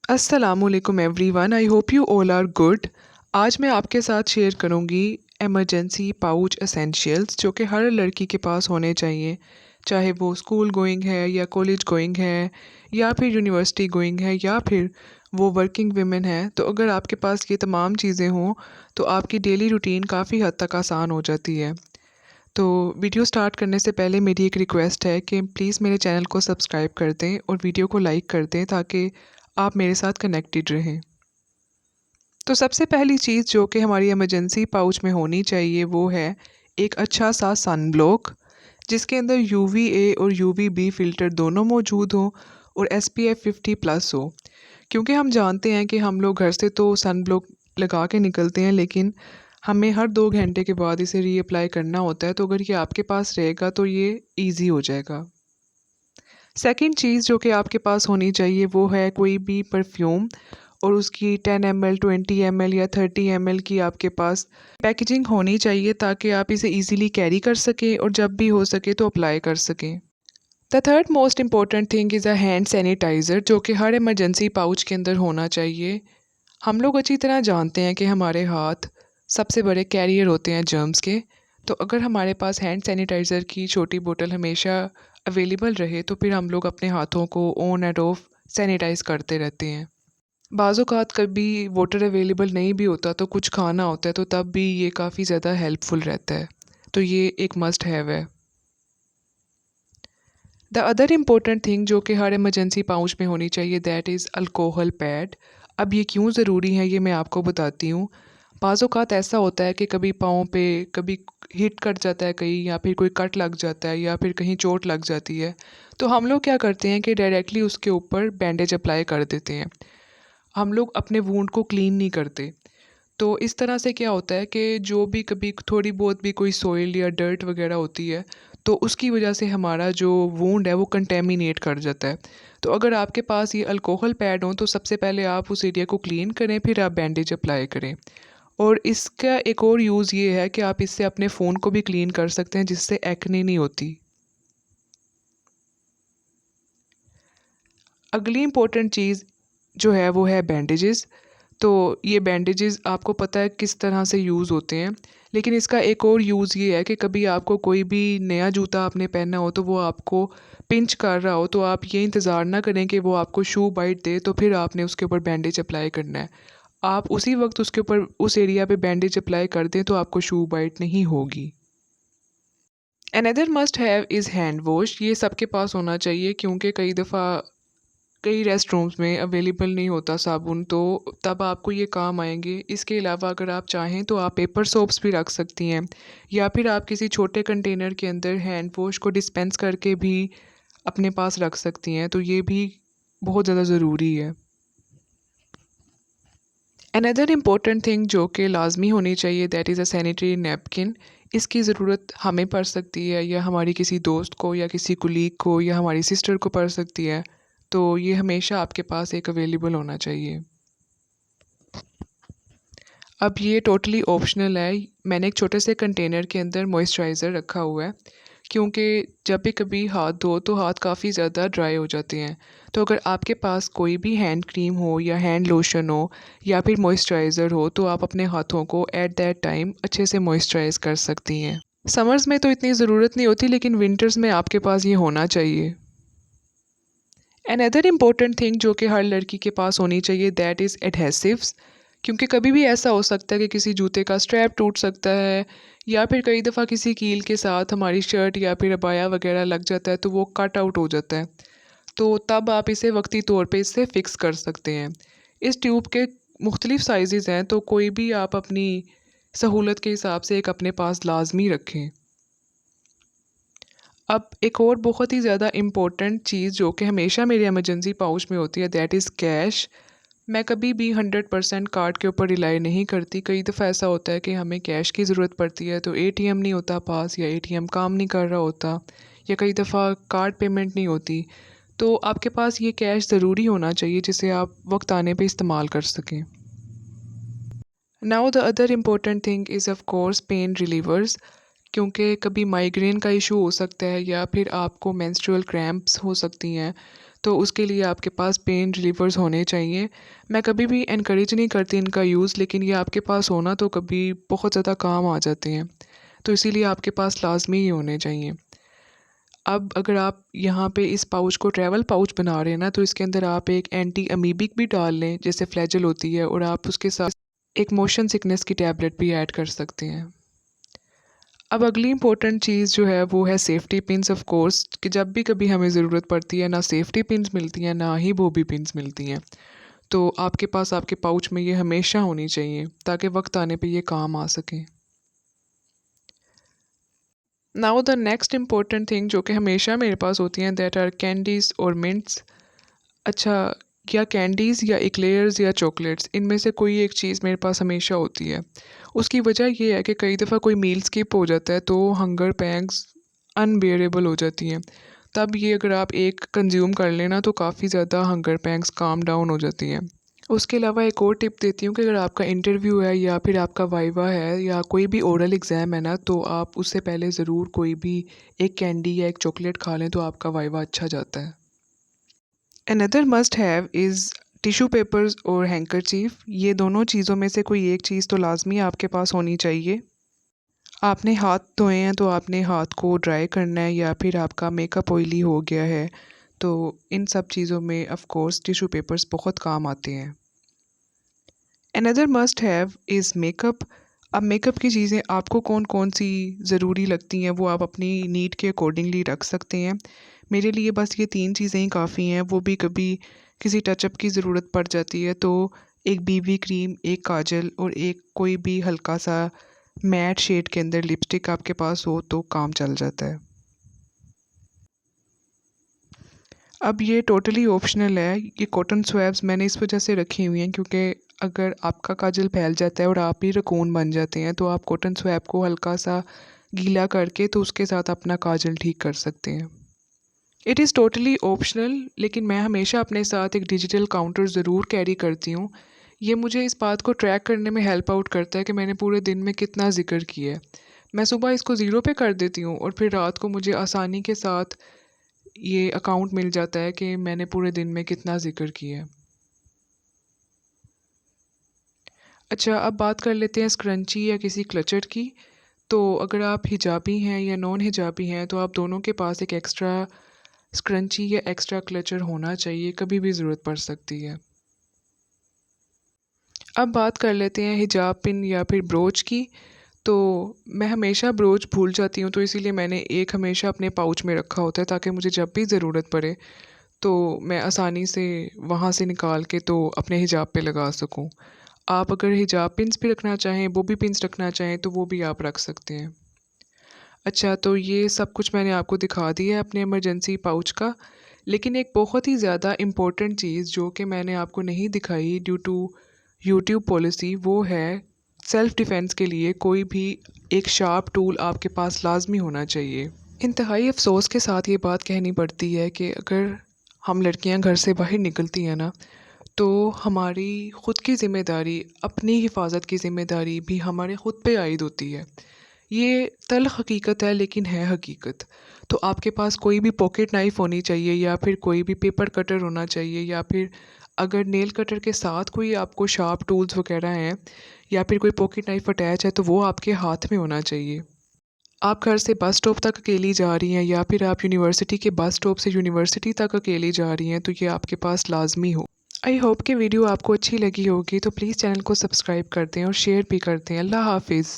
अस्सलामुअलैकुम everyone, I hope you all are good. आज मैं आपके साथ शेयर करूंगी इमरजेंसी पाउच एसेंशियल्स जो कि हर लड़की के पास होने चाहिए, चाहे वो स्कूल गोइंग है या कॉलेज गोइंग है या फिर यूनिवर्सिटी गोइंग है या फिर वो वर्किंग वुमेन है। तो अगर आपके पास ये तमाम चीज़ें हों तो आपकी डेली रूटीन काफ़ी हद तक आसान हो जाती है। तो वीडियो स्टार्ट करने से पहले मेरी एक रिक्वेस्ट है कि प्लीज़ मेरे चैनल को सब्सक्राइब कर दें और वीडियो को लाइक कर दें ताकि आप मेरे साथ कनेक्टेड रहें। तो सबसे पहली चीज़ जो कि हमारी इमरजेंसी पाउच में होनी चाहिए वो है एक अच्छा सा सन ब्लॉक, जिसके अंदर यूवीए और यूवीबी फ़िल्टर दोनों मौजूद हों और एसपीएफ 50 प्लस हो। क्योंकि हम जानते हैं कि हम लोग घर से तो सन ब्लॉक लगा के निकलते हैं, लेकिन हमें हर 2 घंटे के बाद इसे रीअप्लाई करना होता है। तो अगर ये आपके पास रहेगा तो ये ईज़ी हो जाएगा। सेकंड चीज़ जो कि आपके पास होनी चाहिए वो है कोई भी परफ्यूम, और उसकी 10 ml 20 ml या 30 ml की आपके पास पैकेजिंग होनी चाहिए ताकि आप इसे इजीली कैरी कर सकें और जब भी हो सके तो अप्लाई कर सकें। The third most important thing is a hand sanitizer जो कि हर इमरजेंसी पाउच के अंदर होना चाहिए। हम लोग अच्छी तरह जानते हैं कि हमारे हाथ सबसे बड़े कैरियर होते हैं जर्म्स के। तो अगर हमारे पास हैंड सैनिटाइज़र की छोटी बोतल हमेशा अवेलेबल रहे तो फिर हम लोग अपने हाथों को ऑन एंड ऑफ सैनिटाइज़ करते रहते हैं। बाज़ औक़ात कभी वाटर अवेलेबल नहीं भी होता तो कुछ खाना होता है तो तब भी ये काफ़ी ज़्यादा हेल्पफुल रहता है। तो ये एक मस्ट हैव है। द अदर इम्पोर्टेंट थिंग जो कि हर इमरजेंसी पाउच में होनी चाहिए दैट इज़ अल्कोहल पैड। अब ये क्यों ज़रूरी है ये मैं आपको बताती हूँ। बाज़ औक़ात ऐसा होता है कि कभी पाँव पे कभी हिट कट जाता है कहीं, या फिर कोई कट लग जाता है या फिर कहीं चोट लग जाती है। तो हम लोग क्या करते हैं कि डायरेक्टली उसके ऊपर बैंडेज अप्लाई कर देते हैं। हम लोग अपने वुंड को क्लीन नहीं करते। तो इस तरह से क्या होता है कि जो भी कभी थोड़ी बहुत भी कोई सॉइल या डर्ट वगैरह होती है तो उसकी वजह से हमारा जो वुंड है वो कंटेमिनेट कर जाता है। तो अगर आपके पास ये अल्कोहल पैड हो तो सबसे पहले आप उस एरिया को क्लीन करें, फिर आप बैंडेज अप्लाई करें। और इसका एक और यूज़ ये है कि आप इससे अपने फ़ोन को भी क्लीन कर सकते हैं जिससे एक्ने नहीं होती। अगली इम्पोर्टेंट चीज़ जो है वो है बैंडेजेस। तो ये बैंडेजेस आपको पता है किस तरह से यूज़ होते हैं, लेकिन इसका एक और यूज़ ये है कि कभी आपको कोई भी नया जूता आपने पहना हो तो वो आपको पिंच कर रहा हो तो आप ये इंतज़ार ना करें कि वो आपको शू बाइट दे तो फिर आपने उसके ऊपर बैंडेज अप्लाई करना है। आप उसी वक्त उसके ऊपर उस एरिया पे बैंडेज अप्लाई कर दें तो आपको शू बाइट नहीं होगी। Another must have is hand wash. ये सबके पास होना चाहिए क्योंकि कई दफ़ा कई रेस्ट रूम्स में अवेलेबल नहीं होता साबुन, तो तब आपको ये काम आएंगे। इसके अलावा अगर आप चाहें तो आप पेपर सोप्स भी रख सकती हैं, या फिर आप किसी छोटे कंटेनर के अंदर हैंड वॉश को डिस्पेंस करके भी अपने पास रख सकती हैं। तो ये भी बहुत ज़्यादा ज़रूरी है। अनदर इम्पोर्टेंट थिंग जो कि लाजमी होनी चाहिए that is a sanitary napkin. इसकी ज़रूरत हमें पड़ सकती है या हमारी किसी दोस्त को या किसी कुलीग को या हमारी सिस्टर को पड़ सकती है। तो ये हमेशा आपके पास एक अवेलेबल होना चाहिए। अब ये टोटली ऑप्शनल है। मैंने एक छोटे से कंटेनर के अंदर मॉइस्चराइज़र रखा हुआ है क्योंकि जब भी कभी हाथ धो तो हाथ काफ़ी ज़्यादा ड्राई हो जाते हैं। तो अगर आपके पास कोई भी हैंड क्रीम हो या हैंड लोशन हो या फिर मॉइस्चराइज़र हो तो आप अपने हाथों को एट दैट टाइम अच्छे से मॉइस्चराइज़ कर सकती हैं। समर्स में तो इतनी ज़रूरत नहीं होती, लेकिन विंटर्स में आपके पास ये होना चाहिए। अनदर इम्पोर्टेंट थिंग जो कि हर लड़की के पास होनी चाहिए दैट इज़ एडहेसिव्स। क्योंकि कभी भी ऐसा हो सकता है कि किसी जूते का स्ट्रैप टूट सकता है, या फिर कई दफ़ा किसी कील के साथ हमारी शर्ट या फिर अबाया वगैरह लग जाता है तो वो कट आउट हो जाता है। तो तब आप इसे वक्ती तौर पे इससे फ़िक्स कर सकते हैं। इस ट्यूब के मुख्तलिफ़ साइज़ हैं, तो कोई भी आप अपनी सहूलत के हिसाब से एक अपने पास लाजमी रखें। अब एक और बहुत ही ज़्यादा इम्पोर्टेंट चीज़ जो कि हमेशा मेरे इमरजेंसी पाउच में होती है दैट इज़ कैश। मैं कभी भी 100% कार्ड के ऊपर रिलाई नहीं करती। कई दफ़ा ऐसा होता है कि हमें कैश की ज़रूरत पड़ती है तो एटीएम नहीं होता पास, या एटीएम काम नहीं कर रहा होता, या कई दफ़ा कार्ड पेमेंट नहीं होती। तो आपके पास ये कैश ज़रूरी होना चाहिए जिसे आप वक्त आने पे इस्तेमाल कर सकें। Now the other important thing is of course pen relievers. क्योंकि कभी माइग्रेन का इशू हो सकता है या फिर आपको मेंस्ट्रुअल क्रैम्प्स हो सकती हैं। तो उसके लिए आपके पास पेन रिलीवर्स होने चाहिए। मैं कभी भी इनकरेज नहीं करती इनका यूज़, लेकिन ये आपके पास होना तो कभी बहुत ज़्यादा काम आ जाते हैं, तो इसीलिए आपके पास लाजमी ही होने चाहिए। अब अगर आप यहाँ पे इस पाउच को ट्रैवल पाउच बना रहे हैं ना, तो इसके अंदर आप एक एंटी अमीबिक भी डाल लें, जैसे फ्लैजल होती है, और आप उसके साथ एक मोशन सिकनेस की टैबलेट भी ऐड कर सकते हैं। अब अगली इम्पोर्टेंट चीज़ जो है वो है सेफ्टी पिन्स। ऑफ कोर्स कि जब भी कभी हमें ज़रूरत पड़ती है, ना सेफ्टी पिन्स मिलती हैं ना ही बॉबी पिन्स मिलती हैं, तो आपके पास आपके पाउच में ये हमेशा होनी चाहिए ताकि वक्त आने पे ये काम आ सकें। Now the next important thing जो कि हमेशा मेरे पास होती हैं, दैट आर कैंडीज़ और मिंट्स। अच्छा, या कैंडीज़ या एक्लेयर्स या चॉकलेट्स, इनमें से कोई एक चीज़ मेरे पास हमेशा होती है। उसकी वजह ये है कि कई दफ़ा कोई मील स्किप हो जाता है तो हंगर पैंग्स अनबेरेबल हो जाती हैं। तब ये अगर आप एक कंज्यूम कर लेना तो काफ़ी ज़्यादा हंगर पैंग्स काम डाउन हो जाती हैं। उसके अलावा एक और टिप देती हूँ कि अगर आपका इंटरव्यू है या फिर आपका वाइवा है या कोई भी ओरल एग्ज़ाम है ना, तो आप उससे पहले ज़रूर कोई भी एक कैंडी या एक चॉकलेट खा लें तो आपका वाइवा अच्छा जाता है। Another must have is tissue papers और हैंकरचीफ। ये दोनों चीज़ों में से कोई एक चीज़ तो लाजमी आपके पास होनी चाहिए। आपने हाथ धोए हैं तो आपने हाथ को ड्राई करना है, या फिर आपका मेकअप ऑयली हो गया है, तो इन सब चीज़ों में ऑफ कोर्स टिश्यू पेपर्स बहुत काम आते हैं। Another must have is makeup. अब मेकअप की चीज़ें आपको कौन कौन सी ज़रूरी लगती हैं वो आप अपनी नीड के अकॉर्डिंगली रख सकते हैं। मेरे लिए बस ये 3 चीज़ें ही काफ़ी हैं, वो भी कभी किसी टचअप की ज़रूरत पड़ जाती है तो एक बीबी क्रीम, एक काजल और एक कोई भी हल्का सा मैट शेड के अंदर लिपस्टिक आपके पास हो तो काम चल जाता है। अब ये टोटली ऑप्शनल है। ये कॉटन स्वैब्स मैंने इस वजह से रखी हुई हैं क्योंकि अगर आपका काजल फैल जाता है और आप ही रकून बन जाते हैं तो आप कॉटन स्वैब को हल्का सा गीला करके तो उसके साथ अपना काजल ठीक कर सकते हैं। इट इज़ टोटली ऑप्शनल, लेकिन मैं हमेशा अपने साथ एक डिजिटल काउंटर ज़रूर कैरी करती हूँ। ये मुझे इस बात को ट्रैक करने में हेल्प आउट करता है कि मैंने पूरे दिन में कितना ज़िक्र किया है। मैं सुबह इसको ज़ीरो पे कर देती हूँ और फिर रात को मुझे आसानी के साथ ये अकाउंट मिल जाता है कि मैंने पूरे दिन में कितना ज़िक्र किया है। अच्छा, अब बात कर लेते हैं स्क्रंची या किसी क्लचर की। तो अगर आप हिजाबी हैं या नॉन हिजाबी हैं तो आप दोनों के पास एक एक्स्ट्रा स्क्रंची या एक्स्ट्रा क्लचर होना चाहिए, कभी भी ज़रूरत पड़ सकती है। अब बात कर लेते हैं हिजाब पिन या फिर ब्रोच की। तो मैं हमेशा ब्रोच भूल जाती हूँ, तो इसीलिए मैंने एक हमेशा अपने पाउच में रखा होता है ताकि मुझे जब भी ज़रूरत पड़े तो मैं आसानी से वहाँ से निकाल के तो अपने हिजाब पे लगा सकूँ। आप अगर हिजाब पिन्स भी रखना चाहें, बॉबी पिन्स रखना चाहें तो वो भी आप रख सकते हैं। अच्छा, तो ये सब कुछ मैंने आपको दिखा दिया है अपने इमरजेंसी पाउच का, लेकिन एक बहुत ही ज़्यादा इम्पोर्टेंट चीज़ जो कि मैंने आपको नहीं दिखाई ड्यू टू यूट्यूब पॉलिसी, वो है सेल्फ़ डिफेंस के लिए कोई भी एक शार्प टूल आपके पास लाज़मी होना चाहिए। इंतहाई अफ़सोस के साथ ये बात कहनी पड़ती है कि अगर हम लड़कियां घर से बाहर निकलती हैं ना, तो हमारी ख़ुद की ज़िम्मेदारी, अपनी हिफाजत की ज़िम्मेदारी भी हमारे ख़ुद पे आयद होती है। ये तल्ख़ हकीकत है लेकिन है हकीकत। तो आपके पास कोई भी पॉकेट नाइफ़ होनी चाहिए या फिर कोई भी पेपर कटर होना चाहिए, या फिर अगर नेल कटर के साथ कोई आपको शार्प टूल्स वगैरह हैं या फिर कोई पॉकेट नाइफ़ अटैच है तो वो आपके हाथ में होना चाहिए। आप घर से बस स्टॉप तक अकेली जा रही हैं या फिर आप यूनिवर्सिटी के बस स्टॉप से यूनिवर्सिटी तक अकेली जा रही हैं तो ये आपके पास लाजमी हो। आई होप कि वीडियो आपको अच्छी लगी होगी, तो प्लीज़ चैनल को सब्सक्राइब कर दें और शेयर भी कर दें। अल्लाह हाफिज़।